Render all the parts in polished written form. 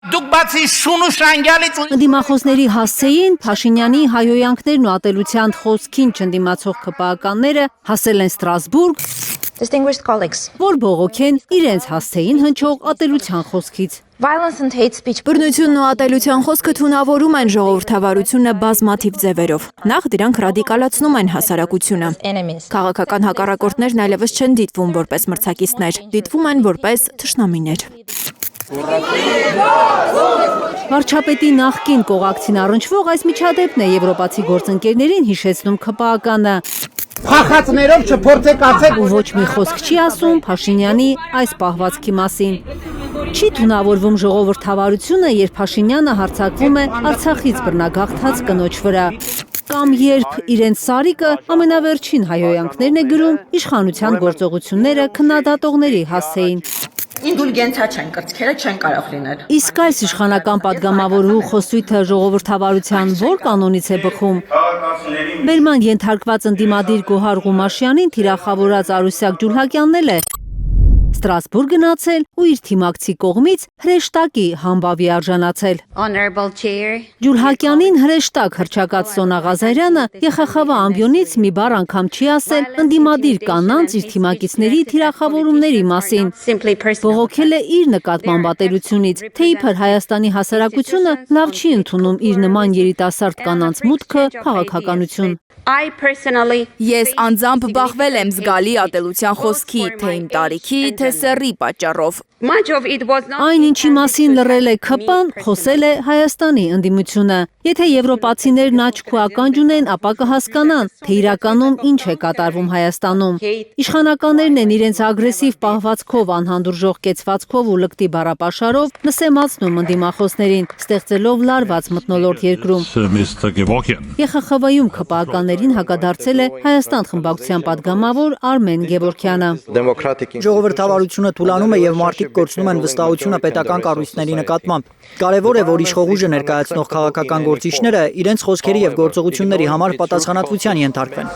Դուք բացի շուն ու շանգյալից Ընդդիմախոսների հասցեին Փաշինյանի հայհոյանքներն ու ատելության խոսքին չընդդիմացող ՔՊԱ-ականները հասել են Ստրասբուրգ, Distinguished colleagues, որ բողոքեն իրենց հասցեին հնչող ատելության խոսքից։ violence and hate speech Բռնությունն ու ատելության խոսքը թունավորում են ժողովրդավարությունը բազմաթիվ ձևերով։ Նախ դրանք ռադիկալացնում են հասարակությունը։ enemies. Քաղաքական հակառակորդներն այլևս չեն դիտվում որպես մրցակիցներ, դիտվում են որպես թշնամիներ։ Վարչապետի նախկին կողակցին առնչվող այս միջադեպն է եվրոպացի գործընկերներին հիշեցնում ՔՊԱ-ականը։ փախածներով չփորձեք ասեք Ու ոչ մի խոսք չի ասում Փաշինյանի այս պահվածքի մասին։ Չի թունավորվում ժողովրդավարությունը, երբ Փաշինյանը հարձակվում է Արցախից բռնագաղթած կնոջ վրա։ Կամ երբ իրենց Սարիկը ամենավերջին հայհոյանքներն է գրում իշխանության գործողությունները քննադատողների հասցեին։ Ինդուլգենցիա չեն, կրծքերը չեն կարող լինել։ Իսկ այս իշխանական падգամավորու խոսույթը ժողովրդավարության ո՞ր կանոնից է բխում։ Բերման ենթարկված ընդդիմադիր Գոհար Ղումաշյանին թիրախավորած Արուսյակ Ջուլհակյանն էլ է Ստրասբուրգ գնացել ու իր թիմակցի կողմից հրեշտակի համբավի արժանացել։ Honorable Chair, Ջուլհակյանին հրեշտակ հռչակած Սոնա Ղազարյանը ԵԽԽՎ ամբիոնից մի բառ անգամ չի ասել ընդդիմադիր կանանց իր թիմակիցների թիրախավորումների մասին։ simply personal. Բողոքել է իր նկատմամբ ատելությունից, թե իբր Հայաստանի հասարակությունը լավ չի ընդունում իր նման երիտասարդ կանանց մուտքը քաղաքականություն։ I personally Ես անձամբ բախվել եմ զգալի ատելության խոսքի, թե իմ տարիքի, թե սեռի պատճառով։ much of it was not Այն ինչի մասին լռել է ՔՊ-ն, խոսել է Հայաստանի ընդդիմությունը։ Եթե եվրոպացիներն աչք ու ականջ ունեն, ապա կհասկանան, թե իրականում ինչ է կատարվում Հայաստանում։ Իշխանականներն են իրենց ագրեսիվ պահվածքով, անհանդուրժող կեցվածքով ու լկտի բառապաշարով նսեմացնում ընդդիմախոսներին, ստեղծելով լարված մթնոլորտ երկրում։ ԵԽԽՎ-ում ՔՊԱ-ականներին հակադարձել է Հայաստան խմբակցության падգամավոր Արմեն Գևորգյանը։ Ժողովրդավարությունը թուլանում է եւ մարդիկ կորցնում են վստահությունը պետական կառույցների նկատմամբ։ Կարևոր է, որ իշխող ուժը ներկայացնող քաղաքական գործիչները իրենց խոսքերի եւ գործողությունների համար պատասխանատվության ենթարկվեն։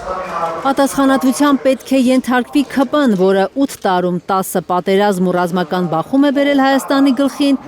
Պատասխանատվության պետք է ենթարկվի ՔՊ-ն, որը 8 տարում 10 պատերազմ ու ռազմական բախում է բերել Հայաստանի գլխին,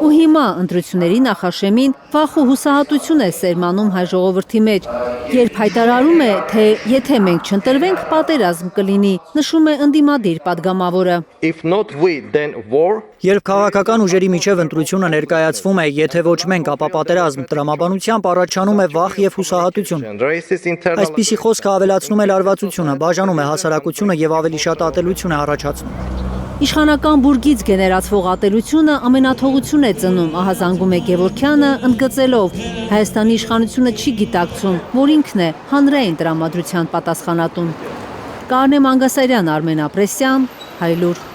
ու հիմա ընտրությունների նախաշեմին վախ ու հուսահատություն է սերմանում հայ ժողովրդի մեջ, երբ հայտարարում է, թե եթե մենք չընտրվենք, պատերազմ կլինի, նշում է ընդդիմադիր падգամավորը։ If not we, then war. Երբ քաղաքական ուժերի միջև ընտրությունը ներկայացվում է, եթե ոչ մենք, ապա պատերազմ, տրամաբանությամբ առաջանում է վախ եւ հուսահատություն։ Racist internal. Այսպիսի խոսքը ավելացնում է լարվածությունը, բաժանում է հասարակությունը եւ ավելի շատ ատելություն է առաջացնում։ Իշխանական բուրգից գեներացվող ատելությունը ամենաթողություն է ծնում, ահազանգում է Գևորգյանը, ընդգծելով Հայաստանի իշխանությունը չի գիտակցում, որ ինքն է հանրային տրամադրության պատասխանատուն։ Կարնե Մանգասարյան, Արմեն Ապրեսյան, Հայլուր։